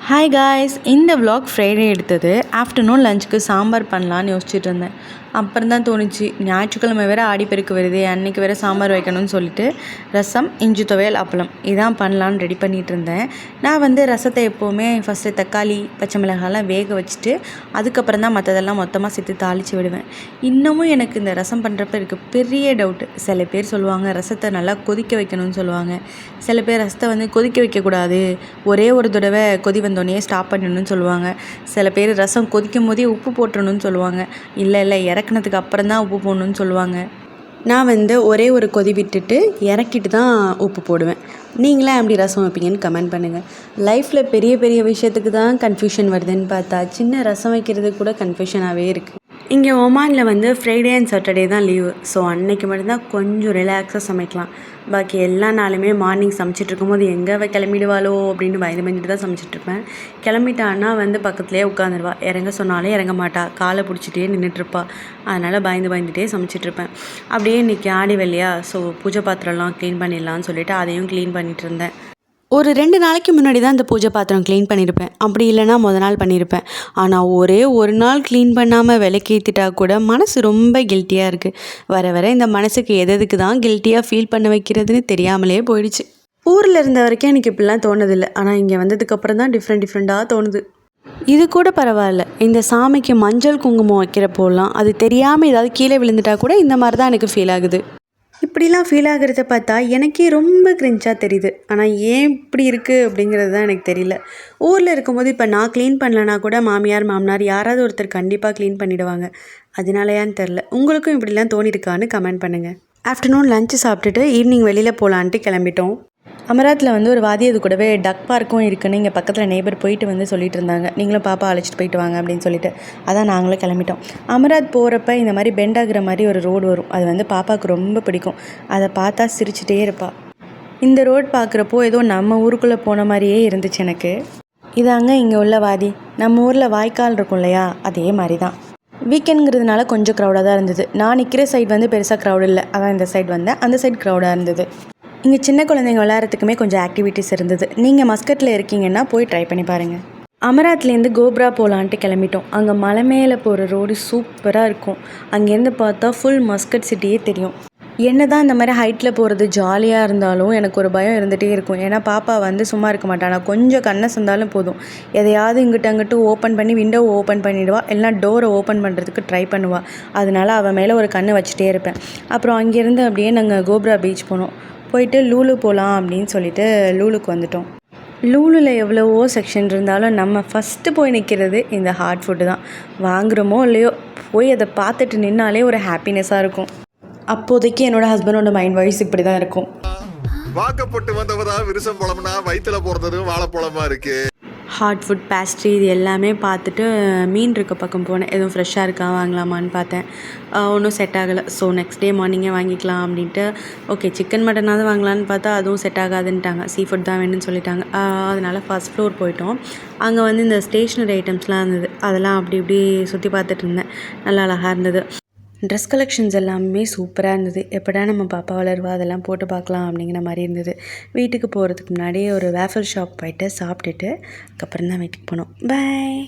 Hi guys, இந்த vlog Friday எடுத்தது. Afternoon லஞ்சுக்கு சாம்பார் பண்ணலான்னு யோசிச்சுட்டு இருந்தேன். அப்புறம் தான் தோணுச்சு, ஞாயிற்றுக்கிழமை வேறு ஆடிப்பெருக்கு வருது, அன்றைக்கி வேறு சாம்பார் வைக்கணும்னு சொல்லிட்டு ரசம், இஞ்சி துவையல், அப்பளம் இதான் பண்ணலான்னு ரெடி பண்ணிகிட்டு இருந்தேன். நான் ரசத்தை எப்போவுமே ஃபஸ்ட்டு தக்காளி பச்சை மிளகாலாம் வேக வச்சுட்டு அதுக்கப்புறம் தான் மற்றதெல்லாம் மொத்தமாக சேர்த்து தாளித்து விடுவேன். இன்னமும் எனக்கு இந்த ரசம் பண்ணுறப்ப இருக்குது பெரிய டவுட்டு. சில பேர் சொல்லுவாங்க ரசத்தை நல்லா கொதிக்க வைக்கணும்னு சொல்லுவாங்க, சில பேர் ரசத்தை கொதிக்க வைக்கக்கூடாது, ஒரே ஒரு தடவை கொதி வந்தோடனே ஸ்டாப் பண்ணணும்னு சொல்லுவாங்க. சில பேர் ரசம் கொதிக்கும் போதே உப்பு போட்டுறணும்னு சொல்லுவாங்க. இல்லை இறக்குனதுக்கு அப்புறம் தான் உப்பு போடணும்னு சொல்லுவாங்க. நான் ஒரே ஒரு கொதி விட்டுட்டு இறக்கிட்டு தான் உப்பு போடுவேன். நீங்களாம் எப்படி ரசம் வைப்பீங்கன்னு கமெண்ட் பண்ணுங்கள். லைஃப்பில் பெரிய பெரிய விஷயத்துக்கு தான் கன்ஃபியூஷன் வருதுன்னு பார்த்தா சின்ன ரசம் வைக்கிறது கூட கன்ஃபியூஷனாகவே இருக்குது. இங்கே ஒமானில் ஃப்ரைடே அண்ட் சாட்டர்டே தான் லீவு. ஸோ அன்றைக்கி மட்டும்தான் கொஞ்சம் ரிலாக்ஸாக சமைக்கலாம். பாக்கி எல்லா நாளுமே மார்னிங் சமைச்சிட்டு இருக்கும்போது எங்கே கிளம்பிடுவாளோ அப்படின்னு பயந்துட்டு தான் சமைச்சிட்ருப்பேன். கிளம்பிட்டான்னா பக்கத்துலேயே உட்காந்துருவா, இறங்க சொன்னாலே இறங்க மாட்டா, காலை பிடிச்சிட்டே நின்றுட்டுருப்பா. அதனால் பயந்துட்டே சமைச்சிட்ருப்பேன். அப்படியே இன்றைக்கி ஆடி வெள்ளையா, ஸோ பூஜை பாத்திரம்லாம் க்ளீன் பண்ணிடலான்னு சொல்லிவிட்டு அதையும் க்ளீன் பண்ணிகிட்டு இருந்தேன். ஒரு 2 நாளைக்கு முன்னாடி தான் அந்த பூஜை பாத்திரம் க்ளீன் பண்ணியிருப்பேன். அப்படி இல்லைனா நாள் பண்ணியிருப்பேன். ஆனால் ஒரே ஒரு நாள் க்ளீன் பண்ணாமல் விளக்கேற்றிட்டா கூட மனசு ரொம்ப கில்ட்டியாக இருக்குது. வர இந்த மனசுக்கு எதுக்கு தான் கில்ட்டியாக ஃபீல் பண்ண வைக்கிறதுன்னு தெரியாமலே போயிடுச்சு. ஊரில் இருந்த வரைக்கும் எனக்கு இப்படிலாம் தோணுதில்லை. ஆனால் இங்கே வந்ததுக்கப்புறம் தான் டிஃப்ரெண்ட்டாக தோணுது. இது கூட பரவாயில்ல, இந்த சாமிக்கு மஞ்சள் குங்குமம் வைக்கிறப்போலாம் அது தெரியாமல் ஏதாவது கீழே விழுந்துட்டா கூட இந்த மாதிரி தான் எனக்கு ஃபீல் ஆகுது. இப்படிலாம் ஃபீல் ஆகிறத பார்த்தா எனக்கே ரொம்ப கிரிஞ்சாக தெரியுது. ஆனால் ஏன் இப்படி இருக்குது அப்படிங்கிறது தான் எனக்கு தெரியல. ஊரில் இருக்கும்போது இப்போ நான் க்ளீன் பண்ணலனா கூட மாமியார் மாமனார் யாராவது ஒருத்தர் கண்டிப்பாக க்ளீன் பண்ணிவிடுவாங்க. அதனாலயான்னு தெரில. உங்களுக்கும் இப்படிலாம் தோணிருக்கான்னு கமெண்ட் பண்ணுங்கள். ஆஃப்டர்நூன் லஞ்சு சாப்பிட்டுட்டு ஈவினிங் வெளியில் போகலான்ட்டு கிளம்பிட்டோம். அமராத்தில் ஒரு வாதி அது கூடவே டக் பார்க்கும் இருக்குன்னு இங்கே பக்கத்தில் நெய்பர் போயிட்டு சொல்லிட்டு இருந்தாங்க. நீங்களும் பாப்பா அழைச்சிட்டு போயிட்டு வாங்க அப்படின்னு சொல்லிட்டு அதான் நாங்களும் கிளம்பிட்டோம். அமராத் போகிறப்ப இந்த மாதிரி பெண்ட் ஆகிற மாதிரி ஒரு ரோடு வரும். அது பாப்பாவுக்கு ரொம்ப பிடிக்கும். அதை பார்த்தா சிரிச்சிட்டே இருப்பாள். இந்த ரோடு பார்க்குறப்போ ஏதோ நம்ம ஊருக்குள்ளே போன மாதிரியே இருந்துச்சு எனக்கு. இதாங்க இங்கே உள்ள வாதி. நம்ம ஊரில் வாய்க்கால் இருக்கும் இல்லையா, அதே மாதிரி தான். வீக்கெண்டுங்கிறதுனால கொஞ்சம் க்ரௌடாக தான் இருந்தது. நான் நிற்கிற சைடு பெருசாக க்ரௌடு இல்லை, அதான் இந்த சைடு வந்தேன். அந்த சைடு க்ரௌடாக இருந்தது. இங்கே சின்ன குழந்தைங்க விளையாடுறதுக்குமே கொஞ்சம் ஆக்டிவிட்டீஸ் இருந்தது. நீங்கள் மஸ்கட்டில் இருக்கீங்கன்னா போய் ட்ரை பண்ணி பாருங்கள். அமராத்லேருந்து கோப்ரா போகலான்ட்டு கிளம்பிட்டோம். அங்கே மலை மேலே போகிற ரோடு சூப்பராக இருக்கும். அங்கேருந்து பார்த்தா ஃபுல் மஸ்கட் சிட்டியே தெரியும். என்ன தான் இந்த மாதிரி ஹைட்டில் போகிறது ஜாலியாக இருந்தாலும் எனக்கு ஒரு பயம் இருந்துகிட்டே இருக்கும். ஏன்னா பாப்பா சும்மா இருக்க மாட்டாள். நான் கொஞ்சம் கண்ணை சந்தாலும் போதும், எதையாவது அங்கிட்டு ஓப்பன் பண்ணி விண்டோவை ஓப்பன் பண்ணிவிடுவா, இல்லைனா டோரை ஓப்பன் பண்ணுறதுக்கு ட்ரை பண்ணுவாள். அதனால் அவள் மேலே ஒரு கண்ணை வச்சுட்டே இருப்பேன். அப்புறம் அங்கேருந்து அப்படியே நாங்கள் கோப்ரா பீச் போனோம். போயிட்டு லூலு போகலாம் அப்படின்னு சொல்லிட்டு லூலுக்கு வந்துட்டோம். லூலில் எவ்வளவோ செக்ஷன் இருந்தாலும் நம்ம ஃபஸ்ட்டு போய் நிற்கிறது இந்த ஹாட் ஃபுட்டு தான். வாங்குகிறோமோ இல்லையோ போய் அதை பார்த்துட்டு நின்னாலே ஒரு ஹாப்பினஸ்ஸாக இருக்கும். அப்போதைக்கு என்னோடய ஹஸ்பண்டோட மைண்ட் வாய்ஸ் இப்படி தான் இருக்கும். வாக்கப்பட்டு வந்தவதா விருசம் பழம்னா வயிற்றுல போகிறதும் வாழைப்பழமாக இருக்குது. ஹாட் ஃபுட், பேஸ்ட்ரி இது எல்லாமே பார்த்துட்டு மீன் இருக்க பக்கம் போனேன். எதுவும் ஃப்ரெஷ்ஷாக இருக்கா வாங்கலாமான்னு பார்த்தேன். ஒன்றும் செட் ஆகலை. ஸோ நெக்ஸ்ட் டே மார்னிங்கே வாங்கிக்கலாம் அப்படின்ட்டு ஓகே சிக்கன் மட்டனாவது வாங்கலான்னு பார்த்தா அதுவும் செட் ஆகாதுன்ட்டாங்க. சீ ஃபுட் தான் வேணும்னு சொல்லிட்டாங்க. அதனால் ஃபர்ஸ்ட் ஃப்ளோர் போயிட்டோம். அங்கே இந்த ஸ்டேஷ்னரி ஐட்டம்ஸ்லாம் இருந்தது. அதெல்லாம் அப்படி இப்படி சுற்றி பார்த்துட்டு இருந்தேன். நல்லா அழகாக இருந்தது. ட்ரெஸ் கலெக்ஷன்ஸ் எல்லாமே சூப்பராக இருந்தது. எப்படா நம்ம பாப்பா வளருவா அதெல்லாம் போட்டு பார்க்கலாம் அப்படிங்கிற மாதிரி இருந்தது. வீட்டுக்கு போகிறதுக்கு முன்னாடியே ஒரு வேஃபல் ஷாப் போயிட்டு சாப்பிட்டுட்டு அதுக்கப்புறம் தான் வீட்டுக்கு போனோம். பாய்.